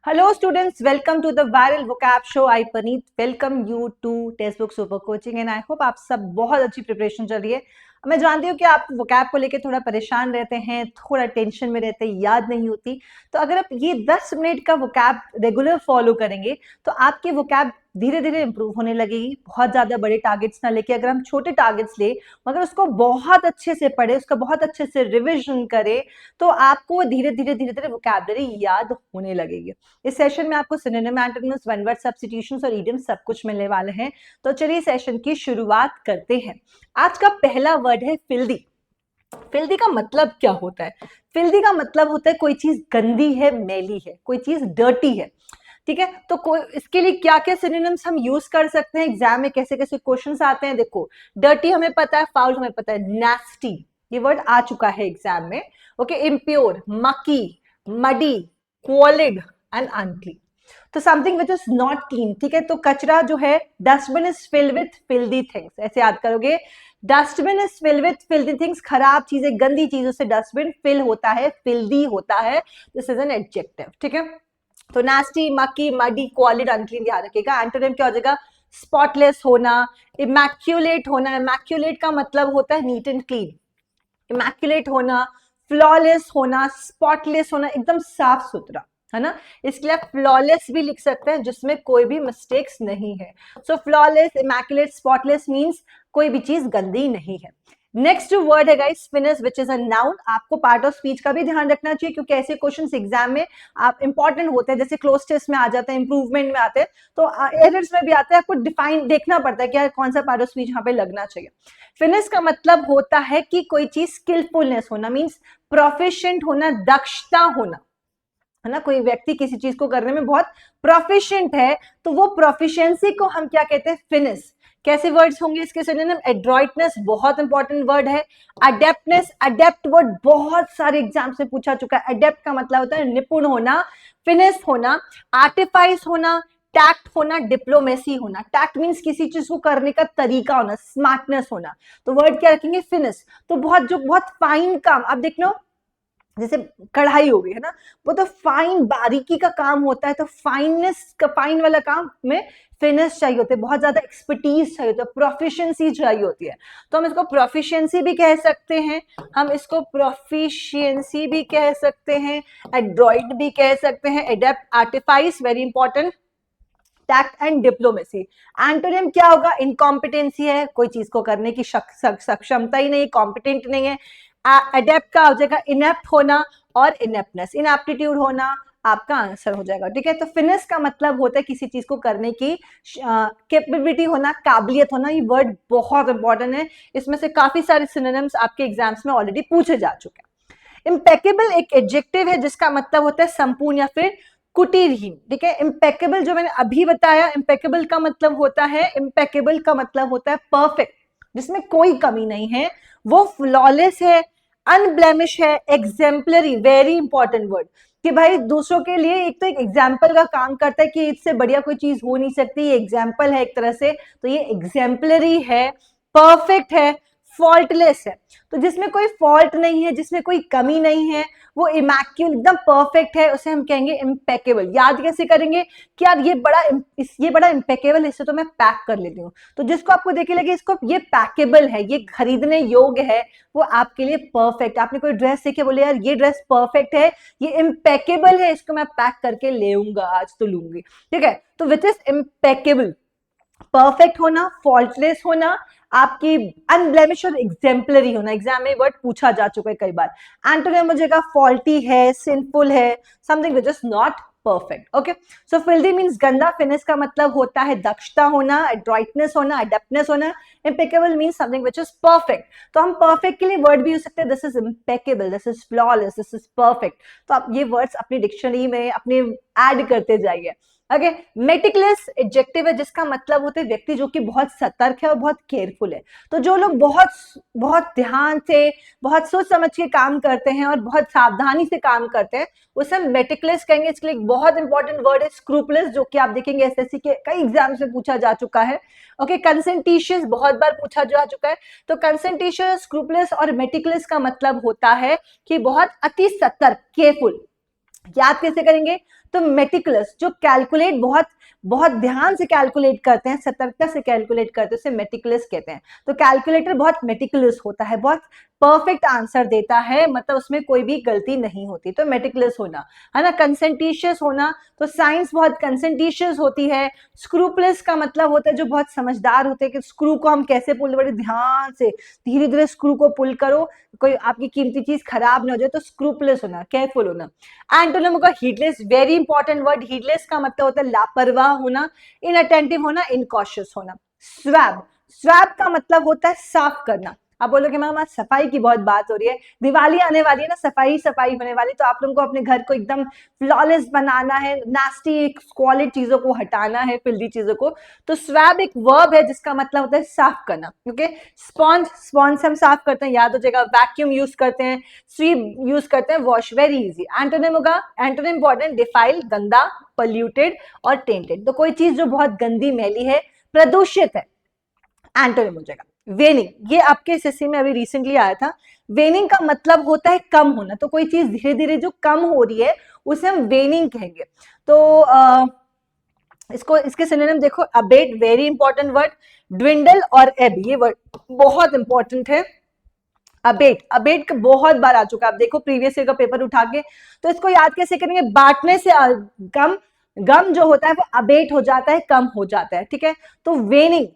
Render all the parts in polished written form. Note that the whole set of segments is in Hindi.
Hello students, welcome to the viral vocab show. I Paneet welcome you to Textbook Super Coaching and I hope आप सब बहुत अच्छी प्रिपरेशन चल रही है। मैं जानती हूँ कि आप vocab को लेके थोड़ा परेशान रहते हैं, थोड़ा टेंशन में रहते हैं, याद नहीं होती। तो अगर आप ये 10 मिनट का vocab रेगुलर फॉलो करेंगे तो आपकी vocab धीरे धीरे इंप्रूव होने लगेगी। बहुत ज्यादा बड़े टारगेट्स ना लेके अगर हम छोटे टारगेट्स ले मगर उसको बहुत अच्छे से पढ़े, उसका बहुत अच्छे से रिविजन करें तो आपको धीरे धीरे वोकैबुलरी याद होने लगेगी। इस सेशन में आपको synonym, antonyms, one word substitutions और इडियम्स सब कुछ मिलने वाले हैं। तो चलिए सेशन की शुरुआत करते हैं। आज का पहला वर्ड है फिल्दी। फिल्दी का मतलब क्या होता है? फिल्दी का मतलब होता है कोई चीज गंदी है, मैली है, कोई चीज डर्टी है। ठीक है, तो कोई इसके लिए क्या क्या सिनोनिम्स हम यूज कर सकते हैं? एग्जाम में कैसे कैसे क्वेश्चंस आते हैं। देखो, डर्टी हमें पता है, फाउल हमें पता है, नेस्टी ये वर्ड आ चुका है एग्जाम में। Okay, impure, mucky, muddy, squalid and unclean. तो something which is not clean. ठीक है, तो कचरा जो है, dustbin is filled with filthy things, ऐसे याद करोगे। Dustbin is filled with filthy things, खराब चीजें, गंदी चीजों से डस्टबिन फिल होता है, फिल्दी होता है। This is an adjective. ठीक है, तो नास्टी, मकी, मडी, क्वालिड, अनक्लीन ध्यान रखिएगा। एंटोनिम क्या हो जाएगा? स्पॉटलेस होना, इमैक्युलेट होना। इमैक्युलेट का मतलब होता है नीट एंड क्लीन। इमैक्युलेट होना, फ्लॉलेस होना, स्पॉटलेस होना, एकदम साफ सुथरा, है ना। इसके लिए फ्लॉलेस भी लिख सकते हैं जिसमें कोई भी मिस्टेक्स नहीं है। सो फ्लॉलेस, इमैक्युलेट, स्पॉटलेस मींस कोई भी चीज गंदी नहीं है। नेक्स्ट वर्ड है guys finish, which is a noun. आपको पार्ट ऑफ स्पीच का भी ध्यान रखना चाहिए क्योंकि ऐसे क्वेश्चंस एग्जाम में आप इंपॉर्टेंट होते हैं, जैसे क्लोज टेस्ट में आ जाते हैं, इंप्रूवमेंट में आते हैं, तो एरर्स में भी आते हैं। आपको डिफाइन देखना पड़ता है कि यार कौन सा पार्ट ऑफ स्पीच यहाँ पे लगना चाहिए। फिनिश का मतलब होता है कि कोई चीज स्किलफुलनेस होना, मींस प्रोफिशिएंट होना, दक्षता होना, है ना। कोई व्यक्ति किसी चीज को करने में बहुत प्रोफिशिएंट है तो वो प्रोफिशिएंसी को हम क्या कहते हैं? फिनिश। कैसे वर्ड्स होंगे इसके सिनोनिम? एड्रॉइटनेस बहुत इंपॉर्टेंट वर्ड है। अडेप्टनेस, अडेप्ट वर्ड बहुत सारे एग्जाम से पूछा चुका है। अडेप्ट का मतलब होता है निपुण होना, फिनिश होना, आर्टिफाइस होना, टैक्ट होना, डिप्लोमेसी होना। टैक्ट मींस किसी चीज को करने का तरीका होना, स्मार्टनेस होना। तो वर्ड क्या रखेंगे? फिनिश। तो बहुत फाइन काम, अब देख लो जैसे कढ़ाई हो गई, है ना, वो तो फाइन बारीकी का काम होता है। तो फाइननेस का, फाइन वाला काम में फिनिश चाहिए होते हैं, बहुत ज्यादा एक्सपर्टीज चाहिए होता है, प्रोफिशिएंसी चाहिए होती है। तो हम इसको प्रोफिशिएंसी भी कह सकते हैं, हम इसको प्रोफिशिएंसी भी कह सकते हैं, एड्रॉइड भी कह सकते हैं, adept, artifice, very important, tact and diplomacy. Antonym क्या होगा? इनकॉम्पिटेंसी है, कोई चीज को करने की सक्षमता ही नहीं, कॉम्पिटेंट नहीं है। अडेप्ट का हो जाएगा इनेप्ट होना, और इनेप्टनेस, इनएप्टीट्यूड होना आपका आंसर हो जाएगा। ठीक है, तो फिनिश का मतलब होता है किसी चीज को करने की कैपेबिलिटी होना, काबिलियत होना। ये वर्ड बहुत इंपॉर्टेंट है, इसमें से काफी सारे सिनोनिम्स आपके एग्जाम्स में ऑलरेडी पूछे जा चुके हैं। इम्पेकेबल एक एडजेक्टिव है जिसका मतलब होता है संपूर्ण या फिर कुटीरहीन। ठीक है, इम्पेकेबल जो मैंने अभी बताया, इम्पेकेबल का मतलब होता है, इम्पेकेबल का मतलब होता है परफेक्ट, जिसमें कोई कमी नहीं है, वो फ्लॉलेस है, अनब्लेमिश है, एग्जेम्पलरी, वेरी इंपॉर्टेंट वर्ड, कि भाई दूसरों के लिए एक तो एक एग्जाम्पल का काम करता है कि इससे बढ़िया कोई चीज हो नहीं सकती, ये एग्जाम्पल है एक तरह से। तो ये एग्जेम्पलरी है, परफेक्ट है, फॉल्टलेस है। तो जिसमें कोई फॉल्ट नहीं है, जिसमें कोई कमी नहीं है, वो इमैक्यूल, एकदम परफेक्ट है, उसे हम कहेंगे इम्पेकेबल। याद कैसे करेंगे कि यार ये बड़ा इम्पेकेबल है, इसे तो मैं पैक कर लेती हूँ। तो जिसको आपको देखे लगे इसको ये पैकेबल है, ये खरीदने योग्य है, वो आपके लिए परफेक्ट। आपने कोई ड्रेस देखे, बोले यार ये ड्रेस परफेक्ट है, ये इम्पेकेबल है, इसको मैं पैक करके लेऊंगा, आज तो लूंगी। ठीक है, तो विच इज इम्पेकेबल, परफेक्ट होना, फॉल्टलेस होना, आपकी अनब्लेमिश और एग्जेम्पलरी होना। एग्जाम में वर्ड पूछा जा चुका है कई बार। एंटोनिम हो जाएगा फॉल्टी है, सिंफुल है, something which is not perfect. Okay, so filthy means गंदा। फिनिश का मतलब होता है दक्षता होना, एड्रॉइटनेस होना, अडेप्टनेस होना। Impeccable means something which is perfect. तो हम परफेक्ट के लिए वर्ड भी यूज सकते हैं, this is impeccable, this is flawless, this is perfect. तो आप ये वर्ड्स अपनी डिक्शनरी में अपने ऐड करते जाइए। ओके, मेटिकुलस एडजेक्टिव है जिसका मतलब होता है व्यक्ति जो कि बहुत सतर्क है और बहुत केयरफुल है। तो जो लोग बहुत बहुत ध्यान से, बहुत सोच समझ के काम करते हैं और बहुत सावधानी से काम करते हैं, उसे हम मेटिकुलस कहेंगे। इसके लिए एक बहुत इंपॉर्टेंट वर्ड है स्क्रूपलस, जो कि आप देखेंगे एसएससी के कई एग्जाम में पूछा जा चुका है। ओके, कंसेंटिशियस बहुत बार पूछा जा चुका है। तो कंसेंटिशियस, स्क्रूपलस और मेटिकुलस का मतलब होता है कि बहुत अति सतर्क, केयरफुल। याद कैसे करेंगे? तो मेटिकुलस, जो कैलकुलेट बहुत बहुत ध्यान से कैलकुलेट करते हैं, सतर्कता से कैलकुलेट करते हैं, उसे मेटिकुलस कहते हैं। तो कैलकुलेटर बहुत मेटिकुलस होता है, बहुत परफेक्ट आंसर देता है, मतलब उसमें कोई भी गलती नहीं होती, तो मेटिकुलस होना है ना। कंसेंटिशियस होना, तो साइंस बहुत कंसेंटिशियस होती है। स्क्रूपलेस का मतलब होता है जो बहुत समझदार होते हैं कि स्क्रू को हम कैसे पुल, बड़े ध्यान से धीरे धीरे स्क्रू को पुल करो, कोई आपकी कीमती चीज खराब ना हो जाए, तो स्क्रूपलेस होना, केयरफुल होना। एंटोनिम होगा heedless, very important word. Heedless का मतलब होता है लापरवाह होना, इनअटेंटिव होना, इनकॉशियस होना। स्वैब, स्वैब का मतलब होता है साफ करना। आप बोलोगे मैम आज सफाई की बहुत बात हो रही है, दिवाली आने वाली है ना, सफाई सफाई होने वाली, तो आप लोगों को अपने घर को एकदम फ्लॉलेस बनाना है, नास्टी स्क्वालिड चीजों को हटाना है, फिल्दी चीजों को, तो स्वैब एक वर्ब है जिसका मतलब होता है साफ करना। ओके, स्पॉन्ज, स्पॉन्ज से हम साफ करते हैं, याद हो जाएगा। वैक्यूम यूज करते हैं, स्वीप यूज करते हैं, वॉश, वेरी इजी। एंटोनिम होगा, एंटोनिम इंपॉर्टेंट, डिफाइल गंदा, पोल्यूटेड और टेंटेड, तो कोई चीज जो बहुत गंदी मैली है, प्रदूषित है, एंटोनिम हो जाएगा। वेनिंग, ये आपके एसएससी में अभी रिसेंटली आया था। वेनिंग का मतलब होता है कम होना, तो कोई चीज धीरे धीरे जो कम हो रही है उसे हम वेनिंग कहेंगे। तो इसको, इसके सिनोनिम देखो, abate, very important word. Dwindle और एब, ये वर्ड बहुत इंपॉर्टेंट है। अबेट, अबेट बहुत बार आ चुका है, आप देखो प्रीवियस ईयर का पेपर उठा के, तो इसको याद कैसे करेंगे, बांटने से गम, गम जो होता है वो अबेट हो जाता है, कम हो जाता है, ठीक है। तो वेनिंग,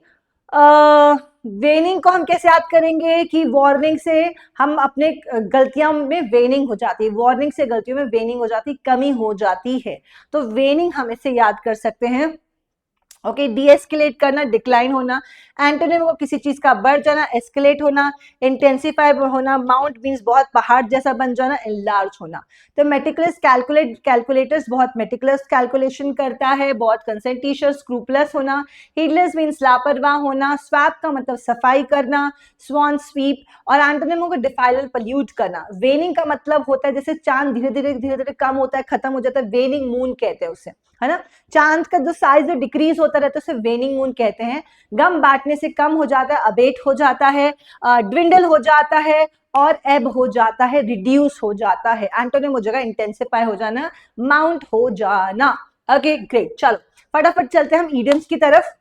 वेनिंग को हम कैसे याद करेंगे कि वार्निंग से हम अपने गलतियों में वेनिंग हो जाती है, वार्निंग से गलतियों में वेनिंग हो जाती, कमी हो जाती है, तो वेनिंग हम इसे याद कर सकते हैं। ओके, डीएस्केलेट करना, डिक्लाइन होना। एंटोनिम को किसी चीज का बढ़ जाना, एस्केलेट होना, इंटेंसिफाई होना, माउंट मींस बहुत पहाड़ जैसा बन जाना, एनलार्ज होना। तो मेटिकुलस, कैलकुलेट, कैलकुलेटर्स बहुत मेटिकुलस कैलकुलेशन करता है, बहुत कंसेंटिशियस, स्क्रूपलस होना। हीडलेस मींस लापरवाह होना। स्वैप का मतलब सफाई करना, स्वान, स्वीप। और एंटोनिम को डिफाइल, पल्यूट करना। वेनिंग का मतलब होता है जैसे चांद धीरे धीरे कम होता है, खत्म हो जाता है, वेनिंग मून कहते हैं उसे, है ना। चांद का जो साइज जो डिक्रीज होता रहता है उसे वेनिंग मून कहते हैं। गम बांटने से कम हो जाता है, अबेट हो जाता है, ड्विंडल हो जाता है, और एब हो जाता है, रिड्यूस हो जाता है। एंटोनिम हो जाएगा इंटेंसिफाई हो जाना, माउंट हो जाना। ओके ग्रेट, चलो फटाफट चलते हैं हम ईडियम्स की तरफ।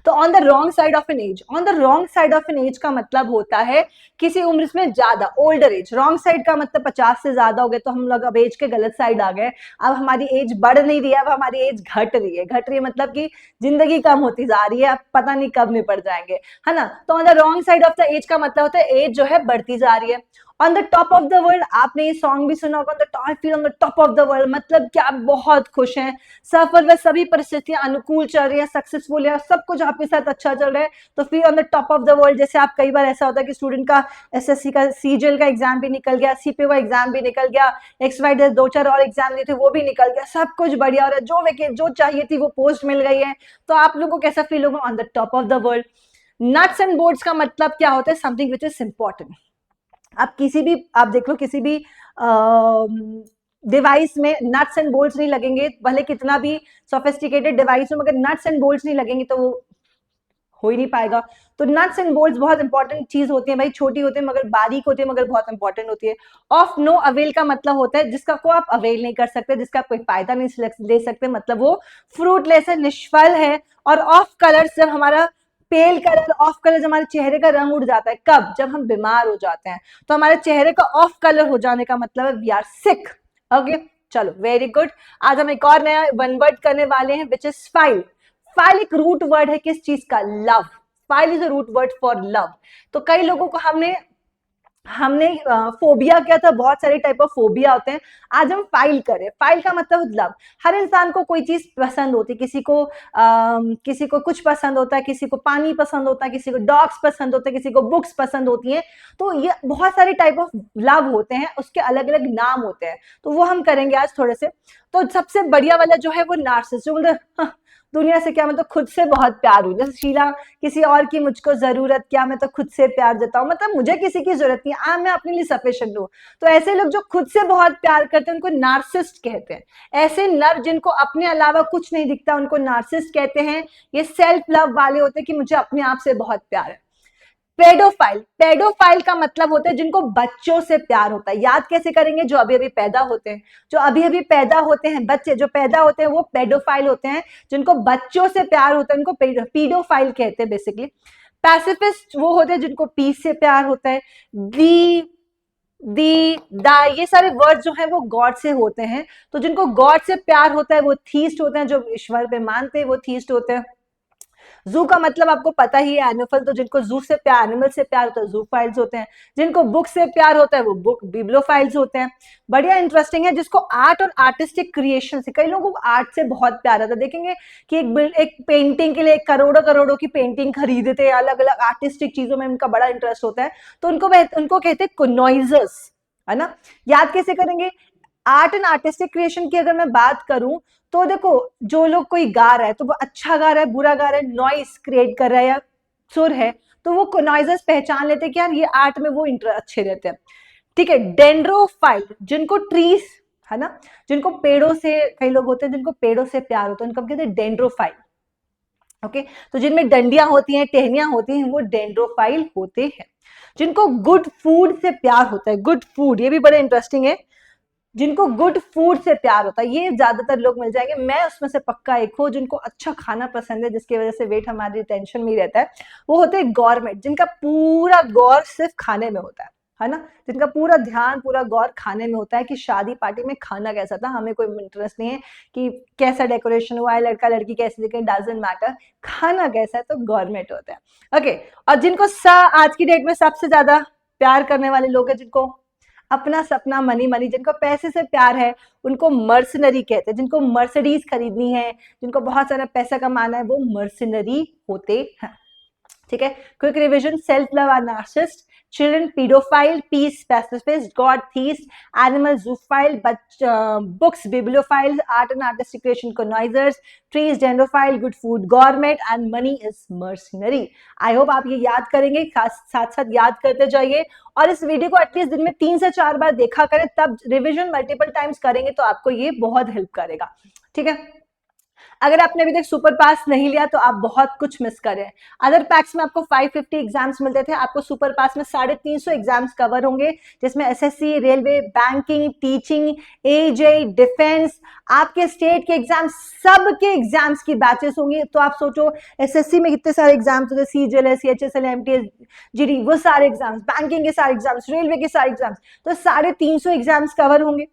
तो on the wrong side of an edge, on the wrong side of an edge का मतलब होता है किसी उम्र में ज्यादा, ओल्डर एज। रॉन्ग साइड का मतलब 50 से ज्यादा हो गए, तो हम लोग अब एज के गलत साइड आ गए, अब हमारी एज बढ़ नहीं रही है, अब हमारी एज घट रही है। घट रही है मतलब कि जिंदगी कम होती जा रही है, अब पता नहीं कब निपट जाएंगे, है ना। तो on the wrong side of the edge का मतलब होता है एज जो है बढ़ती जा रही है। On the top of the world, आपने ये सॉन्ग भी सुना होगा, on the top, I feel on the top of the world, मतलब कि आप बहुत खुश हैं, सफर में सभी परिस्थितियां अनुकूल चल रही है, सक्सेसफुल है, सब कुछ आपके साथ अच्छा चल रहा है, तो फिर on the top of the world. जैसे आप कई बार ऐसा होता है कि स्टूडेंट का एसएससी का सीजीएल का एग्जाम भी निकल गया, सीपीओ का एग्जाम भी निकल गया, XY दो चार और एग्जाम दिए थे वो भी निकल गया, सब कुछ बढ़िया हो रहा है, जो वेकेट जो चाहिए थी वो पोस्ट मिल गई है, तो आप लोगों को कैसा फील होगा, on the top of the world. Nuts and bolts का मतलब क्या होता है, समथिंग विच इज इंपॉर्टेंट। आप किसी भी, आप देख लो किसी भी डिवाइस में नट्स एंड बोल्ट्स नहीं लगेंगे, भले कितना भी सोफिस्टिकेटेड डिवाइस हो, मगर नट्स एंड बोल्ट्स नहीं लगेंगे तो वो हो ही नहीं पाएगा। तो नट्स एंड बोल्ट्स बहुत इंपॉर्टेंट चीज होती है भाई, छोटी होती है मगर बारीक होती है, मगर बहुत इंपॉर्टेंट होती है। ऑफ नो अवेल का मतलब होता है जिसका को आप अवेल नहीं कर सकते, जिसका कोई फायदा नहीं ले सकते, मतलब वो फ्रूटलेस है, निष्फल है। और ऑफ कलर, जब हमारा पेल कलर, ऑफ कलर, जब हमारे चेहरे का रंग उड़ जाता है, कब, जब हम बीमार हो जाते हैं, तो हमारे चेहरे का ऑफ कलर हो जाने का मतलब है वी आर सिक। ओके चलो वेरी गुड। आज हम एक और नया वन वर्ड करने वाले हैं विच इज फाइल। फाइल एक रूट वर्ड है किस चीज का, love. Phile is a root word for love. तो कई लोगों को हमने हमने फोबिया किया था, बहुत सारे टाइप ऑफ फोबिया होते हैं, आज हम फाइल करें। फाइल का मतलब लव। हर इंसान को कोई चीज पसंद होती है, किसी को कुछ पसंद होता है, किसी को पानी पसंद होता है, किसी को डॉग्स पसंद होते हैं, किसी को बुक्स पसंद होती हैं, तो ये बहुत सारे टाइप ऑफ लव होते हैं, उसके अलग अलग नाम होते हैं, तो वो हम करेंगे आज थोड़े से। तो सबसे बढ़िया वाला जो है वो नार्सिसिस्ट, जो मतलब दुनिया से क्या, मैं तो खुद से बहुत प्यार हूं, जैसे शीला, किसी और की मुझको जरूरत क्या, मैं तो खुद से प्यार देता हूं, मतलब मुझे किसी की जरूरत नहीं, मैं अपने लिए सफिशिएंट हूं। तो ऐसे लोग जो खुद से बहुत प्यार करते हैं उनको नार्सिसिस्ट कहते हैं। ऐसे नर जिनको अपने अलावा कुछ नहीं दिखता उनको नार्सिसिस्ट कहते हैं। ये सेल्फ लव वाले होते हैं कि मुझे अपने आप से बहुत प्यार है। पेडोफाइल, पेडोफाइल का मतलब होता है जिनको बच्चों से प्यार होता है। याद कैसे करेंगे? जो अभी अभी पैदा होते हैं, जो अभी अभी पैदा होते हैं बच्चे जो पैदा होते हैं वो पेडोफाइल होते हैं। जिनको बच्चों से प्यार होता है उनको पीडोफाइल कहते हैं बेसिकली। पैसिफिस्ट वो होते हैं जिनको पीस से प्यार होता है। दा ये सारे वर्ड जो है वो गॉड से होते हैं। तो जिनको गॉड से प्यार होता है वो थीस्ट होते हैं, जो ईश्वर पे मानते हैं वो थीस्ट होते हैं। जू का मतलब आपको पता ही है, एनिमल। तो जिनको जू से प्यार, एनिमल से प्यार होता है जू फाइल्स होते हैं। जिनको बुक से प्यार होता है वो बुक बिब्लोफाइल्स होते हैं। बढ़िया इंटरेस्टिंग है। जिसको आर्ट और आर्टिस्टिक क्रिएशन से, कई लोगों को आर्ट से बहुत प्यार आता है। देखेंगे कि एक पेंटिंग के लिए करोड़ों करोड़ों की पेंटिंग खरीदते हैं, अलग अलग आर्टिस्टिक चीजों में उनका बड़ा इंटरेस्ट होता है। तो उनको कहते हैं कोनॉइजर्स, है ना। याद कैसे करेंगे? आर्ट एंड आर्टिस्टिक क्रिएशन की अगर मैं बात करूं तो देखो, जो लोग कोई गा रहा है तो वो अच्छा गा रहा है, बुरा गा रहा है, नॉइस क्रिएट कर रहा है या सुर है, तो वो नॉइजेस पहचान लेते हैं कि यार ये आर्ट में वो अच्छे रहते हैं। ठीक है। डेंड्रोफाइल, जिनको ट्रीज, है ना, जिनको पेड़ों से, कई लोग होते हैं जिनको पेड़ों से प्यार होता है, उनको हम कहते हैं डेंड्रोफाइल। ओके। तो जिनमें डंडियां होती हैं, टहनियां होती हैं, वो डेंड्रोफाइल होते हैं। जिनको गुड फूड से प्यार होता है, गुड फूड, ये भी बड़े इंटरेस्टिंग है। जिनको गुड फूड से प्यार होता है, ये ज्यादातर लोग मिल जाएंगे, मैं उसमें से पक्का एक हूँ। जिनको अच्छा खाना पसंद है, जिसकी वजह से वेट हमारी टेंशन में ही रहता है, वो होते हैं गौरमेंट, जिनका पूरा गौर सिर्फ खाने में होता है ना। जिनका पूरा ध्यान, पूरा गौर खाने में होता है कि शादी पार्टी में खाना कैसा था, हमें कोई इंटरेस्ट नहीं है कि कैसा डेकोरेशन हुआ है, लड़का लड़की कैसे दिखे, डजंट मैटर, खाना कैसा है, तो गवर्नमेंट होता है। ओके। और जिनको आज की डेट में सबसे ज्यादा प्यार करने वाले लोग हैं, जिनको अपना सपना मनी मनी, जिनको पैसे से प्यार है, उनको मर्सनरी कहते हैं। जिनको मर्सिडीज खरीदनी है, जिनको बहुत सारा पैसा कमाना है, वो मर्सनरी होते हैं। ठीक है। क्विक रिविजन: सेल्फ लव और narcissist, children paedophile, peace pacifist, God theist, animal zoophile, books bibliophile, art and artistic creation connoisseurs, trees dendrophile, good food government and money is mercenary. I hope आप ये याद करेंगे, साथ साथ याद करते जाइए और इस वीडियो को एटलीस्ट दिन में 3 से 4 बार देखा करें, तब रिविजन मल्टीपल टाइम्स करेंगे तो आपको ये बहुत हेल्प करेगा। ठीक है। अगर आपने अभी तक सुपर पास नहीं लिया तो आप बहुत कुछ मिस कर रहे हैं। अदर पैक्स में आपको 550 एग्जाम्स मिलते थे, आपको सुपर पास में 350 एग्जाम्स कवर होंगे, जिसमें एसएससी, रेलवे, बैंकिंग, टीचिंग, एजे, डिफेंस, आपके स्टेट के एग्जाम, सब के एग्जाम्स की बैचेस होंगी। तो आप सोचो एसएससी में कितने सारे एग्जाम्स होते हैं, सीजीएल, सीएचएसएल, एमटीएस, जीडी, वो सारे एग्जाम्स, बैंकिंग के सारे एग्जाम्स, रेलवे के सारे एग्जाम्स, तो 350 एग्जाम्स कवर होंगे।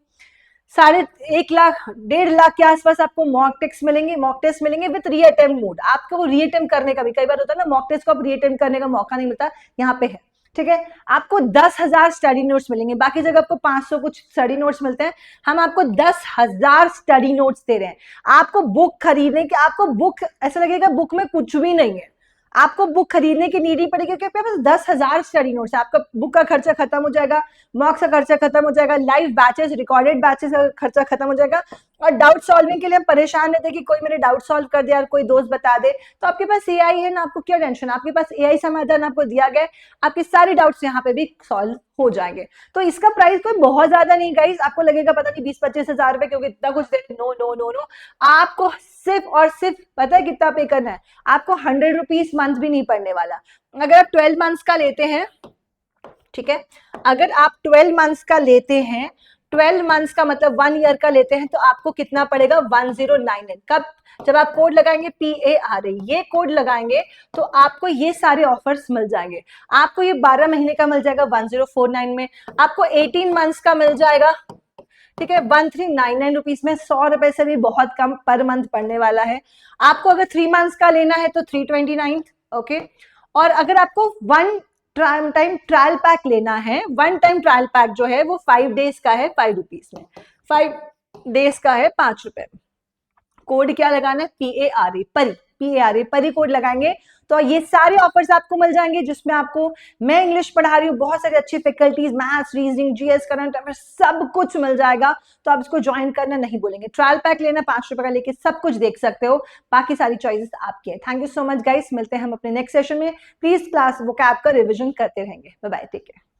1.5 लाख के आसपास आपको मॉक टेस्ट मिलेंगे विद रीअटेम्प्ट मोड। आपको वो रीअटेम्प्ट करने का भी, कई बार होता है ना मॉक टेस्ट को आप रीअटेम्प्ट करने का मौका नहीं मिलता, यहाँ पे है। ठीक है। आपको 10,000 स्टडी नोट्स मिलेंगे, बाकी जगह आपको 500 कुछ स्टडी नोट्स मिलते हैं, हम आपको 10,000 स्टडी नोट्स दे रहे हैं। आपको बुक खरीदने की, आपको बुक ऐसा लगेगा बुक में कुछ भी नहीं है, आपको बुक खरीदने की नीड ही पड़ेगी, क्योंकि आपके पास 10,000 स्टडी नोट्स है। आपका बुक का खर्चा खत्म हो जाएगा, मॉक्स का खर्चा खत्म हो जाएगा, लाइव बैचेस, रिकॉर्डेड बैचेस का खर्चा खत्म हो जाएगा। और डाउट सॉल्विंग के लिए हम परेशान रहते हैं कि कोई मेरे डाउट सॉल्व कर दे, यार कोई दोस्त बता दे, तो आपके पास एआई है ना, आपको क्या टेंशन, आपके पास एआई समाधान आपको दिया गया है, आपके सारे डाउट्स यहाँ पे भी सॉल्व हो जाएंगे। तो इसका प्राइस कोई बहुत ज्यादा नहीं गाइस, आपको लगेगा पता नहीं 20-25 हजार रुपए क्योंकि इतना कुछ दे, नो नो नो नो, आपको सिर्फ और सिर्फ पता है कितना पे करना है, आपको 100 रुपीज मंथ भी नहीं पड़ने वाला। अगर आप 12 मंथ्स का लेते हैं, ठीक है, अगर आप 12 मंथ्स का लेते हैं, 12 मंथ्स का मतलब 1 ईयर का लेते हैं, तो आपको कितना पड़ेगा 1099। कब? जब आप कोड लगाएंगे PARA, ये कोड लगाएंगे तो आपको ये सारे ऑफर्स मिल जाएंगे। आपको ये 12 महीने का मिल जाएगा 1049 में, आपको 18 मंथ्स का मिल जाएगा, ठीक है, 1399 रुपीज में, 100 रुपए से भी बहुत कम पर मंथ पड़ने वाला है। आपको अगर 3 मंथ्स का लेना है तो 329, ओके। और अगर आपको 1 टाइम ट्रायल पैक लेना है, 1 टाइम ट्रायल पैक जो है वो 5 डेज का है 5 रुपीज में, 5 डेज का है 5 रुपए। कोड क्या लगाना है? PARA, परी, परी कोड लगाएंगे तो ये सारे ऑफर्स आपको मिल जाएंगे, जिसमें आपको मैं इंग्लिश पढ़ा रही हूँ, बहुत सारी अच्छी faculties, maths, reasoning, GS, current affair, सब कुछ मिल जाएगा। तो आप इसको ज्वाइन करना नहीं बोलेंगे। ट्रायल पैक लेना 5 रुपए का, लेके सब कुछ देख सकते हो, बाकी सारी चॉइसेस आपकी है। Thank you so much guys, मिलते हैं हम अपने नेक्स्ट सेशन में। प्लीज क्लास वोकैब का रिविजन करते रहेंगे। Bye bye, take care.